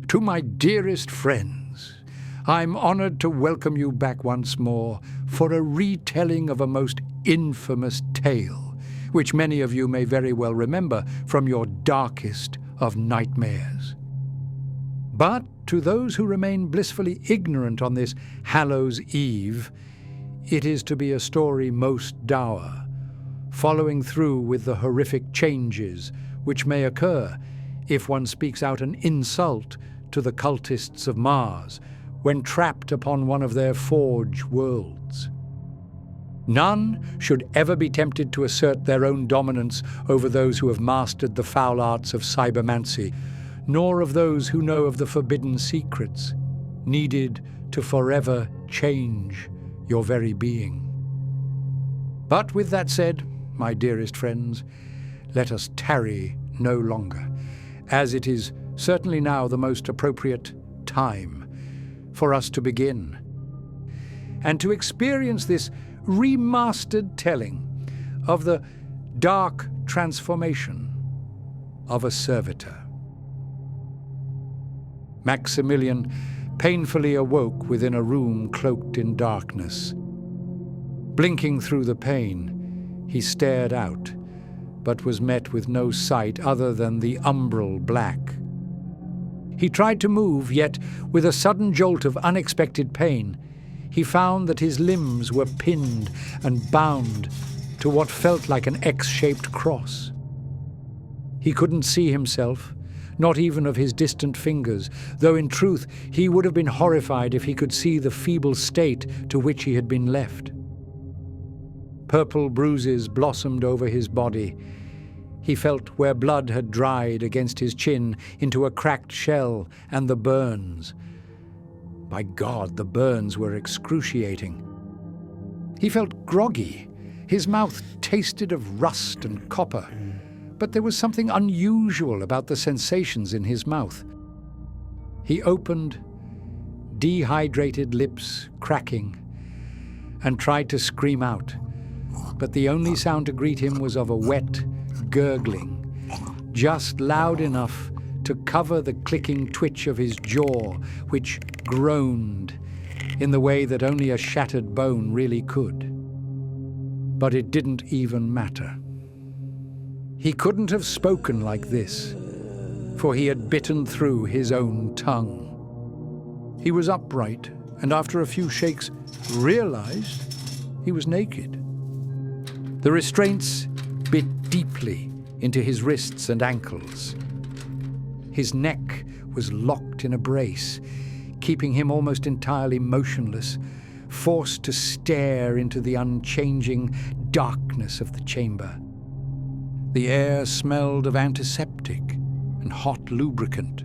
To my dearest friends, I'm honored to welcome you back once more for a retelling of a most infamous tale, which many of you may very well remember from your darkest of nightmares. But to those who remain blissfully ignorant on this Hallows Eve, it is to be a story most dour, following through with the horrific changes which may occur if one speaks out an insult to the cultists of Mars when trapped upon one of their forge worlds. None should ever be tempted to assert their own dominance over those who have mastered the foul arts of cybermancy, nor of those who know of the forbidden secrets needed to forever change your very being. But with that said, my dearest friends, let us tarry no longer, as it is certainly now the most appropriate time for us to begin, and to experience this remastered telling of the dark transformation of a servitor. Maximilian painfully awoke within a room cloaked in darkness. Blinking through the pane, he stared out, but was met with no sight other than the umbral black. He tried to move, yet with a sudden jolt of unexpected pain, he found that his limbs were pinned and bound to what felt like an X-shaped cross. He couldn't see himself, not even of his distant fingers, though in truth he would have been horrified if he could see the feeble state to which he had been left. Purple bruises blossomed over his body. He felt where blood had dried against his chin into a cracked shell, and the burns. By God, the burns were excruciating. He felt groggy. His mouth tasted of rust and copper, but there was something unusual about the sensations in his mouth. He opened, dehydrated lips cracking, and tried to scream out, but the only sound to greet him was of a wet gurgling, just loud enough to cover the clicking twitch of his jaw, which groaned in the way that only a shattered bone really could. But it didn't even matter. He couldn't have spoken like this, for he had bitten through his own tongue. He was upright, and after a few shakes, realized he was naked. The restraints bit deeply into his wrists and ankles. His neck was locked in a brace, keeping him almost entirely motionless, forced to stare into the unchanging darkness of the chamber. The air smelled of antiseptic and hot lubricant.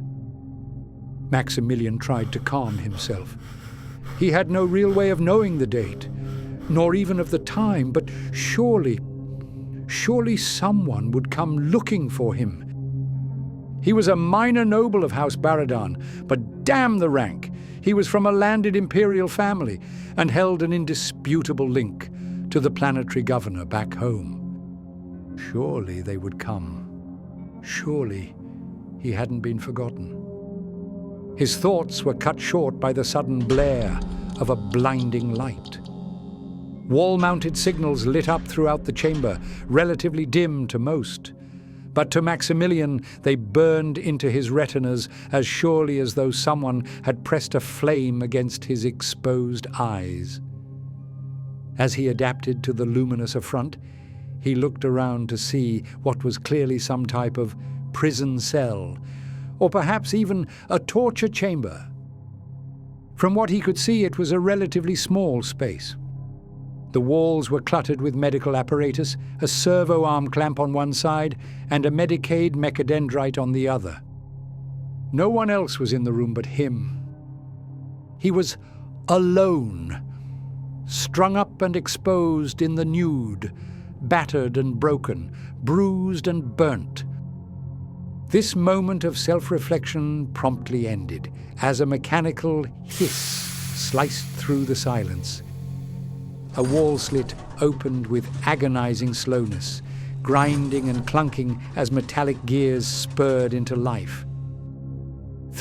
Maximilian tried to calm himself. He had no real way of knowing the date, nor even of the time, but surely someone would come looking for him. He was a minor noble of House Baradan, but damn the rank! He was from a landed imperial family and held an indisputable link to the planetary governor back home. Surely they would come. Surely he hadn't been forgotten. His thoughts were cut short by the sudden blare of a blinding light. Wall-mounted signals lit up throughout the chamber, relatively dim to most. But to Maximilian, they burned into his retinas as surely as though someone had pressed a flame against his exposed eyes. As he adapted to the luminous affront, he looked around to see what was clearly some type of prison cell, or perhaps even a torture chamber. From what he could see, it was a relatively small space. The walls were cluttered with medical apparatus, a servo arm clamp on one side, and a Medicaid mechadendrite on the other. No one else was in the room but him. He was alone, strung up and exposed in the nude, battered and broken, bruised and burnt. This moment of self-reflection promptly ended, as a mechanical hiss sliced through the silence. A wall slit opened with agonizing slowness, grinding and clunking as metallic gears spurred into life.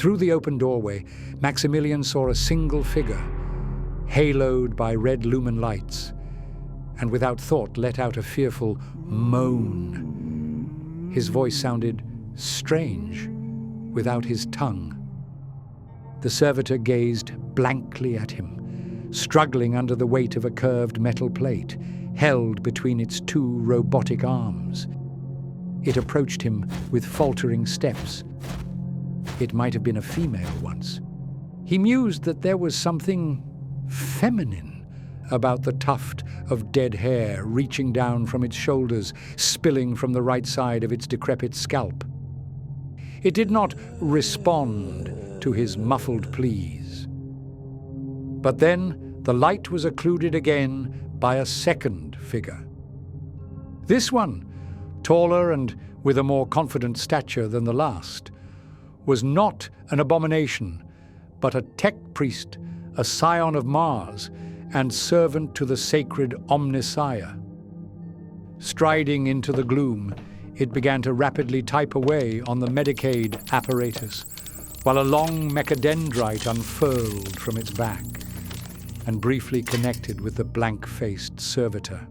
Through the open doorway, Maximilian saw a single figure, haloed by red lumen lights, and without thought let out a fearful moan. His voice sounded strange, without his tongue. The servitor gazed blankly at him, struggling under the weight of a curved metal plate, held between its two robotic arms. It approached him with faltering steps. It might have been a female once. He mused that there was something feminine about the tuft of dead hair reaching down from its shoulders, spilling from the right side of its decrepit scalp. It did not respond to his muffled pleas. But then the light was occluded again by a second figure. This one, taller and with a more confident stature than the last, was not an abomination, but a tech priest, a scion of Mars, and servant to the sacred Omnissiah. Striding into the gloom, it began to rapidly type away on the Medicaid apparatus, while a long mechadendrite unfurled from its back and briefly connected with the blank-faced servitor.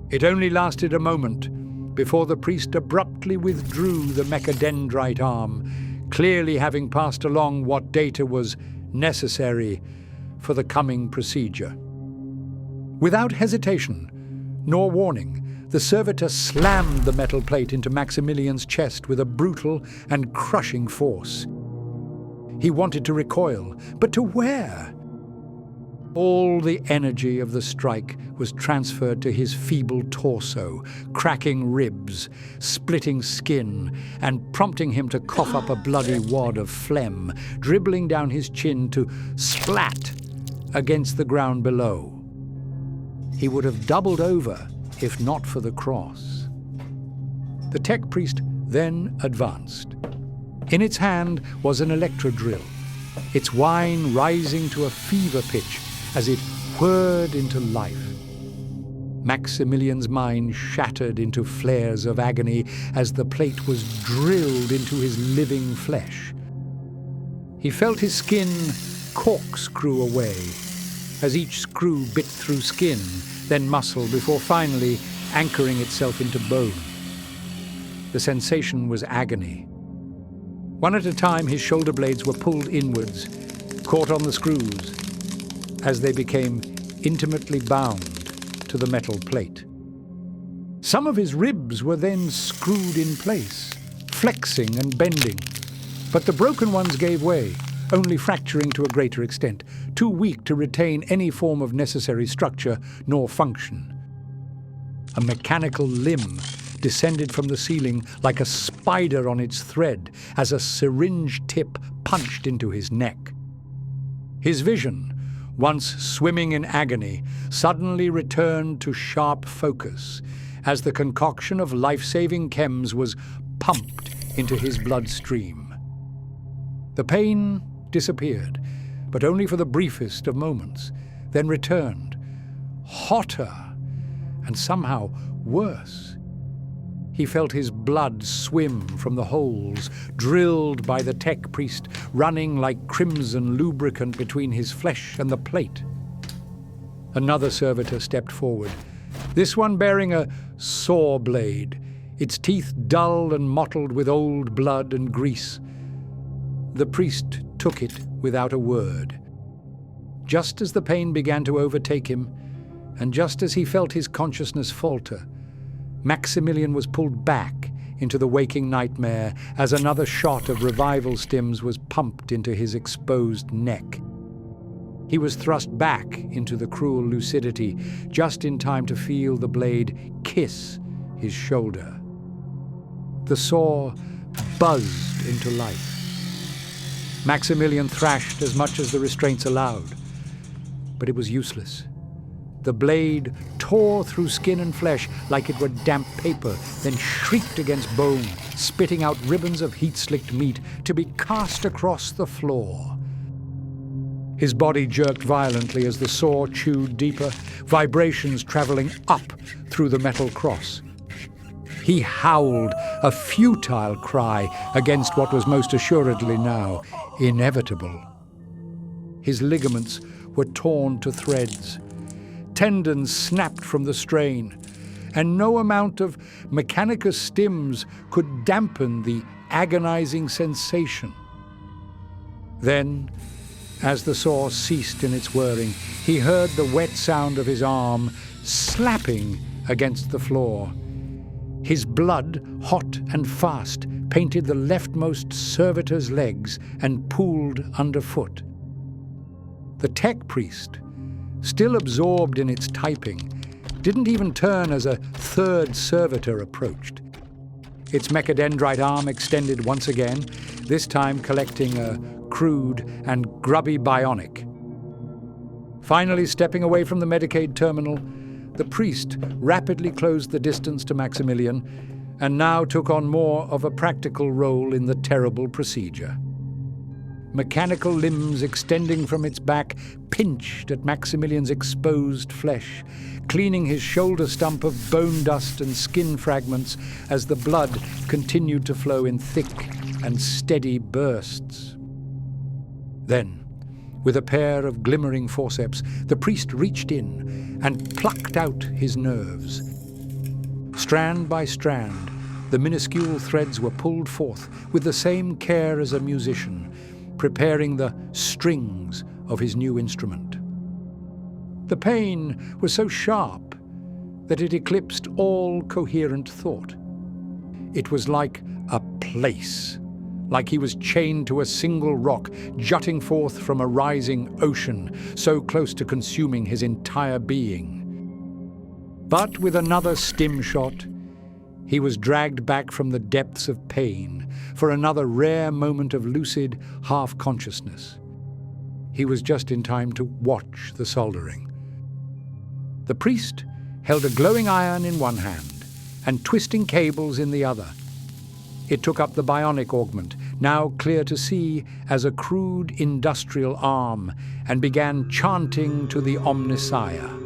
It only lasted a moment before the priest abruptly withdrew the mechadendrite arm, clearly having passed along what data was necessary for the coming procedure. Without hesitation nor warning, the servitor slammed the metal plate into Maximilian's chest with a brutal and crushing force. He wanted to recoil, but to where? All the energy of the strike was transferred to his feeble torso, cracking ribs, splitting skin, and prompting him to cough up a bloody wad of phlegm, dribbling down his chin to splat against the ground below. He would have doubled over if not for the cross. The tech priest then advanced. In its hand was an electrodrill, its whine rising to a fever pitch as it whirred into life. Maximilian's mind shattered into flares of agony as the plate was drilled into his living flesh. He felt his skin corkscrew away as each screw bit through skin, then muscle, before finally anchoring itself into bone. The sensation was agony. One at a time, his shoulder blades were pulled inwards, caught on the screws, as they became intimately bound to the metal plate. Some of his ribs were then screwed in place, flexing and bending, but the broken ones gave way, only fracturing to a greater extent, too weak to retain any form of necessary structure nor function. A mechanical limb descended from the ceiling like a spider on its thread as a syringe tip punched into his neck. His vision, once swimming in agony, suddenly returned to sharp focus as the concoction of life-saving chems was pumped into his bloodstream. The pain disappeared, but only for the briefest of moments, then returned, hotter and somehow worse. He felt his blood swim from the holes drilled by the tech priest, running like crimson lubricant between his flesh and the plate. Another servitor stepped forward, this one bearing a saw blade, its teeth dull and mottled with old blood and grease. The priest took it without a word. Just as the pain began to overtake him, and just as he felt his consciousness falter, Maximilian was pulled back into the waking nightmare as another shot of revival stims was pumped into his exposed neck. He was thrust back into the cruel lucidity, just in time to feel the blade kiss his shoulder. The saw buzzed into life. Maximilian thrashed as much as the restraints allowed, but it was useless. The blade tore through skin and flesh like it were damp paper, then shrieked against bone, spitting out ribbons of heat-slicked meat to be cast across the floor. His body jerked violently as the saw chewed deeper, vibrations traveling up through the metal cross. He howled, a futile cry against what was most assuredly now inevitable. His ligaments were torn to threads. Tendons snapped from the strain, and no amount of mechanicus stims could dampen the agonizing sensation. Then, as the saw ceased in its whirring, he heard the wet sound of his arm slapping against the floor. His blood, hot and fast, painted the leftmost servitor's legs and pooled underfoot. The tech priest, still absorbed in its typing, didn't even turn as a third servitor approached. Its mechadendrite arm extended once again, this time collecting a crude and grubby bionic. Finally stepping away from the Medicaid terminal, the priest rapidly closed the distance to Maximilian and now took on more of a practical role in the terrible procedure. Mechanical limbs extending from its back pinched at Maximilian's exposed flesh, cleaning his shoulder stump of bone dust and skin fragments as the blood continued to flow in thick and steady bursts. Then, with a pair of glimmering forceps, the priest reached in and plucked out his nerves. Strand by strand, the minuscule threads were pulled forth with the same care as a musician, preparing the strings of his new instrument. The pain was so sharp that it eclipsed all coherent thought. It was like a place, like he was chained to a single rock jutting forth from a rising ocean, so close to consuming his entire being. But with another stim shot, he was dragged back from the depths of pain for another rare moment of lucid half-consciousness. He was just in time to watch the soldering. The priest held a glowing iron in one hand and twisting cables in the other. It took up the bionic augment, now clear to see as a crude industrial arm, and began chanting to the Omnissiah.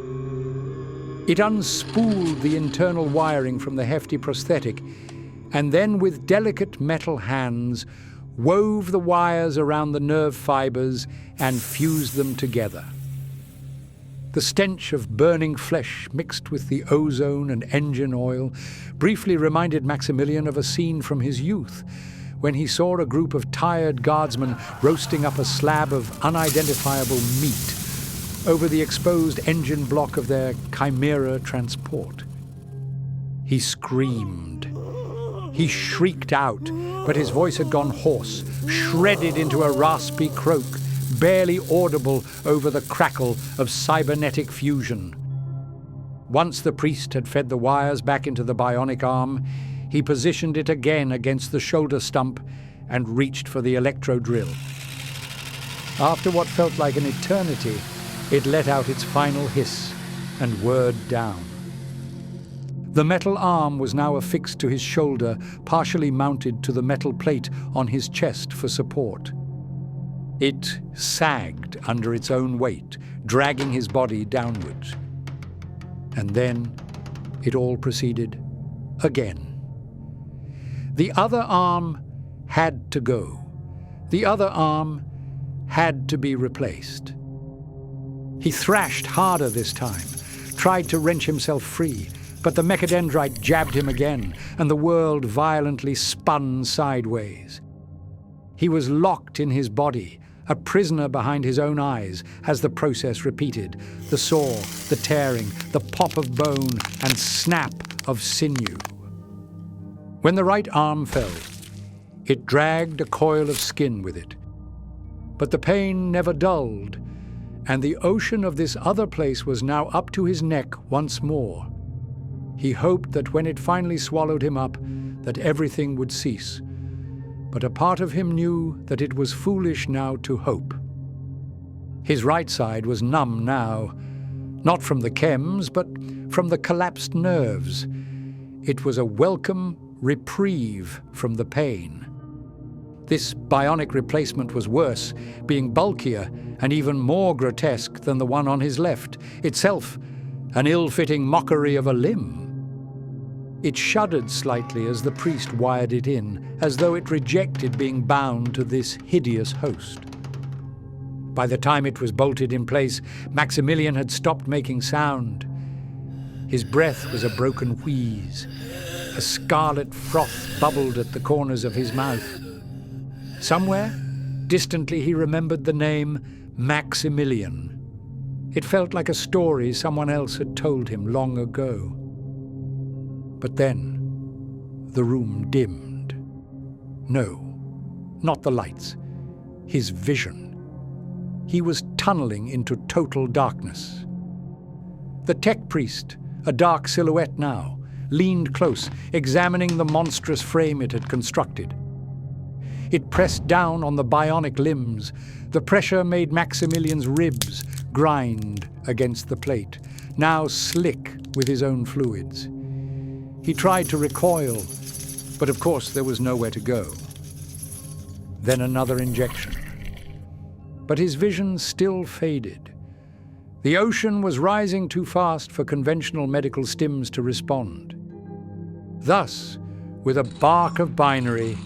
It unspooled the internal wiring from the hefty prosthetic, and then with delicate metal hands wove the wires around the nerve fibers and fused them together. The stench of burning flesh mixed with the ozone and engine oil briefly reminded Maximilian of a scene from his youth, when he saw a group of tired guardsmen roasting up a slab of unidentifiable meat over the exposed engine block of their chimera transport. He screamed. He shrieked out, but his voice had gone hoarse, shredded into a raspy croak, barely audible over the crackle of cybernetic fusion. Once the priest had fed the wires back into the bionic arm, he positioned it again against the shoulder stump and reached for the electro drill. After what felt like an eternity, it let out its final hiss and whirred down. The metal arm was now affixed to his shoulder, partially mounted to the metal plate on his chest for support. It sagged under its own weight, dragging his body downwards. And then it all proceeded again. The other arm had to go. The other arm had to be replaced. He thrashed harder this time, tried to wrench himself free, but the mechadendrite jabbed him again, and the world violently spun sideways. He was locked in his body, a prisoner behind his own eyes, as the process repeated, the saw, the tearing, the pop of bone, and snap of sinew. When the right arm fell, it dragged a coil of skin with it. But the pain never dulled, and the ocean of this other place was now up to his neck once more. He hoped that when it finally swallowed him up, that everything would cease. But a part of him knew that it was foolish now to hope. His right side was numb now, not from the chems, but from the collapsed nerves. It was a welcome reprieve from the pain. This bionic replacement was worse, being bulkier and even more grotesque than the one on his left, itself an ill-fitting mockery of a limb. It shuddered slightly as the priest wired it in, as though it rejected being bound to this hideous host. By the time it was bolted in place, Maximilian had stopped making sound. His breath was a broken wheeze. A scarlet froth bubbled at the corners of his mouth. Somewhere, distantly, he remembered the name Maximilian. It felt like a story someone else had told him long ago. But then, the room dimmed. No, not the lights. His vision. He was tunneling into total darkness. The tech priest, a dark silhouette now, leaned close, examining the monstrous frame it had constructed. It pressed down on the bionic limbs. The pressure made Maximilian's ribs grind against the plate, now slick with his own fluids. He tried to recoil, but of course there was nowhere to go. Then another injection. But his vision still faded. The ocean was rising too fast for conventional medical stims to respond. Thus, with a bark of binary,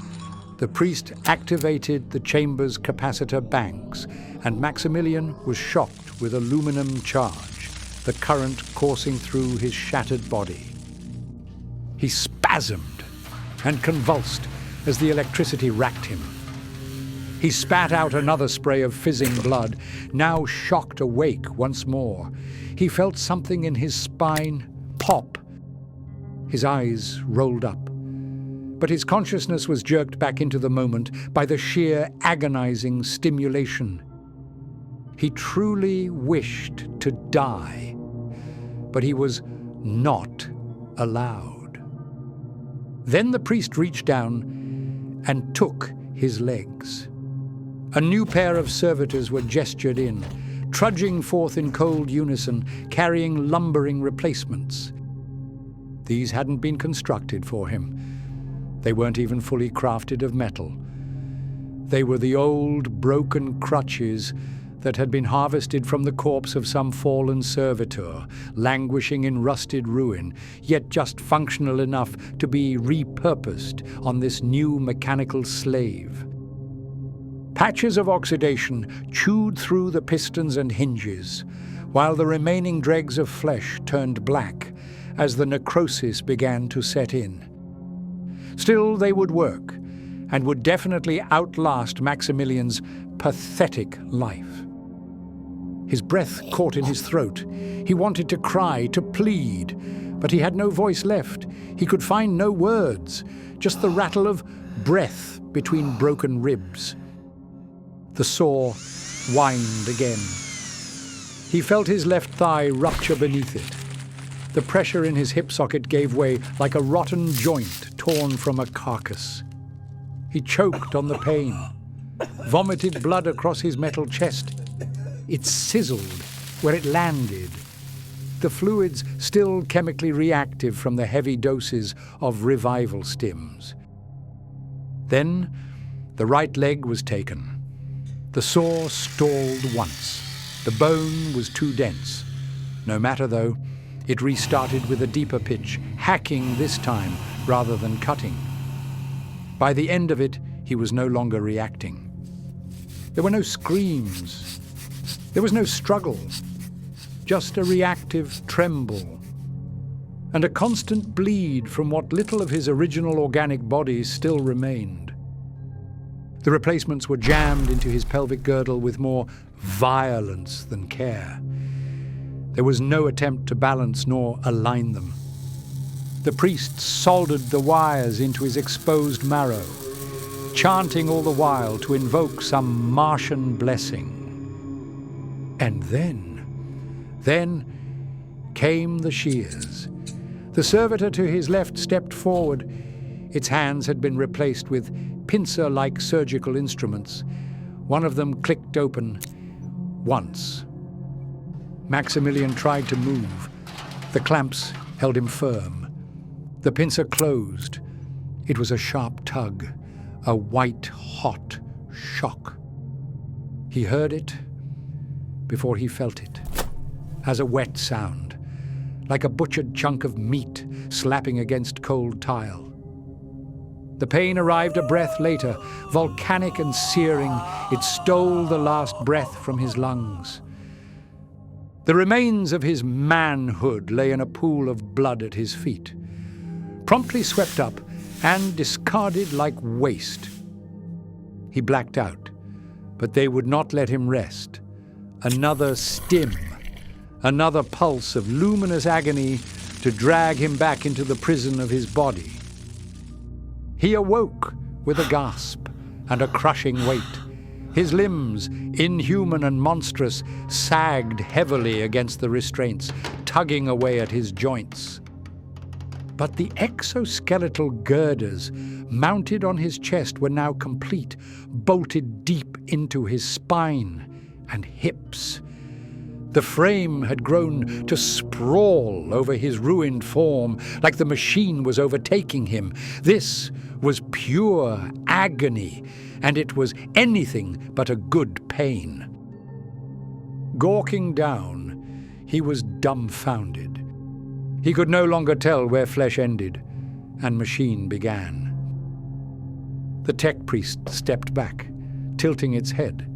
the priest activated the chamber's capacitor banks, and Maximilian was shocked with aluminum charge, the current coursing through his shattered body. He spasmed and convulsed as the electricity racked him. He spat out another spray of fizzing blood, now shocked awake once more. He felt something in his spine pop. His eyes rolled up. But his consciousness was jerked back into the moment by the sheer agonizing stimulation. He truly wished to die, but he was not allowed. Then the priest reached down and took his legs. A new pair of servitors were gestured in, trudging forth in cold unison, carrying lumbering replacements. These hadn't been constructed for him. They weren't even fully crafted of metal. They were the old, broken crutches that had been harvested from the corpse of some fallen servitor, languishing in rusted ruin, yet just functional enough to be repurposed on this new mechanical slave. Patches of oxidation chewed through the pistons and hinges, while the remaining dregs of flesh turned black as the necrosis began to set in. Still, they would work, and would definitely outlast Maximilian's pathetic life. His breath caught in his throat. He wanted to cry, to plead, but he had no voice left. He could find no words, just the rattle of breath between broken ribs. The saw whined again. He felt his left thigh rupture beneath it. The pressure in his hip socket gave way like a rotten joint torn from a carcass. He choked on the pain, vomited blood across his metal chest. It sizzled where it landed, the fluids still chemically reactive from the heavy doses of revival stims. Then the right leg was taken. The saw stalled once. The bone was too dense. No matter, though, it restarted with a deeper pitch, hacking this time rather than cutting. By the end of it, he was no longer reacting. There were no screams. There was no struggle, just a reactive tremble, and a constant bleed from what little of his original organic body still remained. The replacements were jammed into his pelvic girdle with more violence than care. There was no attempt to balance nor align them. The priest soldered the wires into his exposed marrow, chanting all the while to invoke some Martian blessing. And then came the shears. The servitor to his left stepped forward. Its hands had been replaced with pincer-like surgical instruments. One of them clicked open once. Maximilian tried to move. The clamps held him firm. The pincer closed. It was a sharp tug, a white-hot shock. He heard it before he felt it, as a wet sound, like a butchered chunk of meat slapping against cold tile. The pain arrived a breath later, volcanic and searing. It stole the last breath from his lungs. The remains of his manhood lay in a pool of blood at his feet, promptly swept up and discarded like waste. He blacked out, but they would not let him rest. Another stim, another pulse of luminous agony to drag him back into the prison of his body. He awoke with a gasp and a crushing weight. His limbs, inhuman and monstrous, sagged heavily against the restraints, tugging away at his joints. But the exoskeletal girders mounted on his chest were now complete, bolted deep into his spine and hips. The frame had grown to sprawl over his ruined form, like the machine was overtaking him. This was pure agony, and it was anything but a good pain. Gawking down, he was dumbfounded. He could no longer tell where flesh ended and machine began. The tech priest stepped back, tilting its head.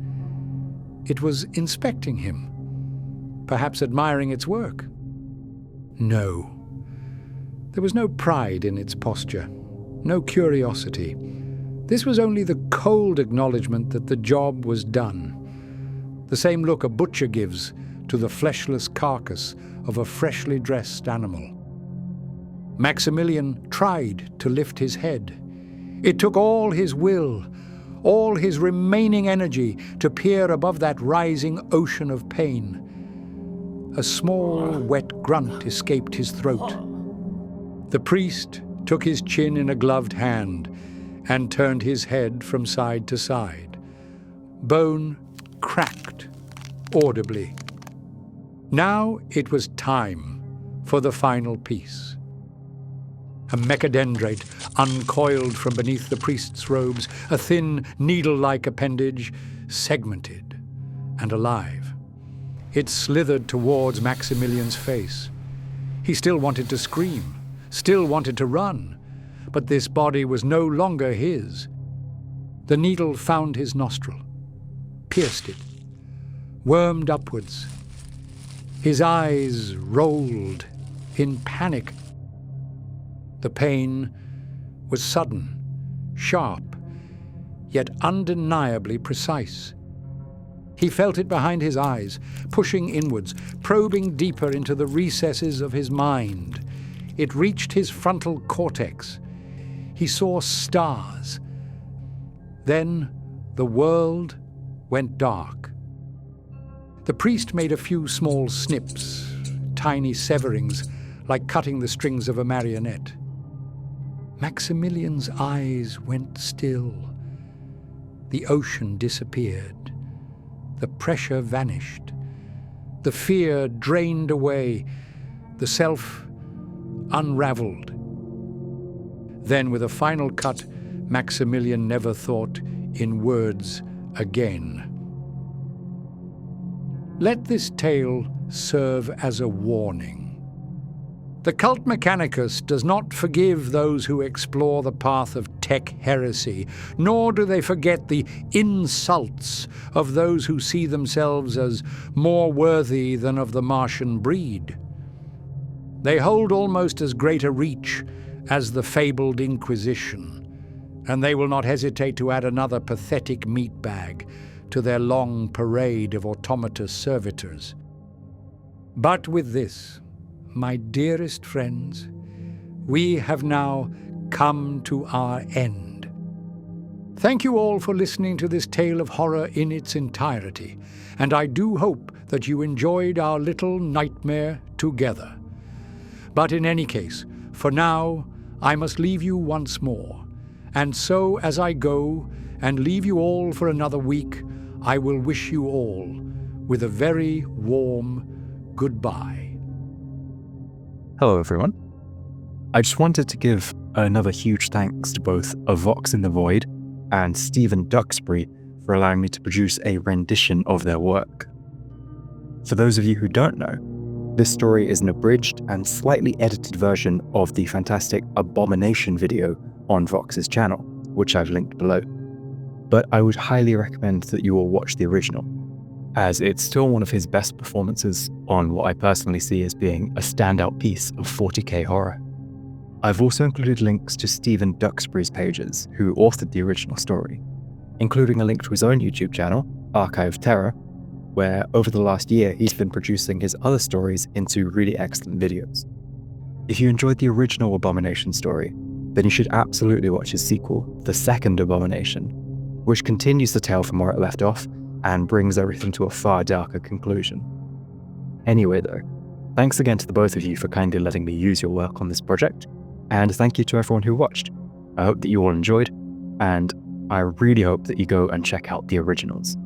It was inspecting him, perhaps admiring its work. No. There was no pride in its posture, no curiosity. This was only the cold acknowledgement that the job was done. The same look a butcher gives to the fleshless carcass of a freshly dressed animal. Maximilian tried to lift his head. It took all his will, all his remaining energy to peer above that rising ocean of pain. A small, wet grunt escaped his throat. The priest took his chin in a gloved hand and turned his head from side to side. Bone cracked audibly. Now it was time for the final piece. A mechadendrate uncoiled from beneath the priest's robes, a thin, needle-like appendage, segmented and alive. It slithered towards Maximilian's face. He still wanted to scream, still wanted to run, but this body was no longer his. The needle found his nostril, pierced it, wormed upwards. His eyes rolled in panic. The pain was sudden, sharp, yet undeniably precise. He felt it behind his eyes, pushing inwards, probing deeper into the recesses of his mind. It reached his frontal cortex. He saw stars. Then the world went dark. The priest made a few small snips, tiny severings, like cutting the strings of a marionette. Maximilian's eyes went still. The ocean disappeared. The pressure vanished. The fear drained away. The self unraveled. Then, with a final cut, Maximilian never thought in words again. Let this tale serve as a warning. The cult Mechanicus does not forgive those who explore the path of tech heresy, nor do they forget the insults of those who see themselves as more worthy than of the Martian breed. They hold almost as great a reach as the fabled Inquisition, and they will not hesitate to add another pathetic meatbag to their long parade of automatous servitors. But with this, my dearest friends, we have now come to our end. Thank you all for listening to this tale of horror in its entirety, and I do hope that you enjoyed our little nightmare together. But in any case, for now, I must leave you once more, and so as I go and leave you all for another week, I will wish you all with a very warm goodbye. Hello everyone. I just wanted to give another huge thanks to both A Vox in the Void and Stephen Duxbury for allowing me to produce a rendition of their work. For those of you who don't know, This story is an abridged and slightly edited version of the fantastic Abomination video on Vox's channel, which I've linked below. But I would highly recommend that you all watch the original, as it's still one of his best performances on what I personally see as being a standout piece of 40k horror. I've also included links to Stephen Duxbury's pages, who authored the original story, including a link to his own YouTube channel, Archive of Terror, where over the last year he's been producing his other stories into really excellent videos. If you enjoyed the original Abomination story, then you should absolutely watch his sequel, The Second Abomination, which continues the tale from where it left off and brings everything to a far darker conclusion. Anyway though, thanks again to the both of you for kindly letting me use your work on this project, and thank you to everyone who watched. I hope that you all enjoyed, and I really hope that you go and check out the originals.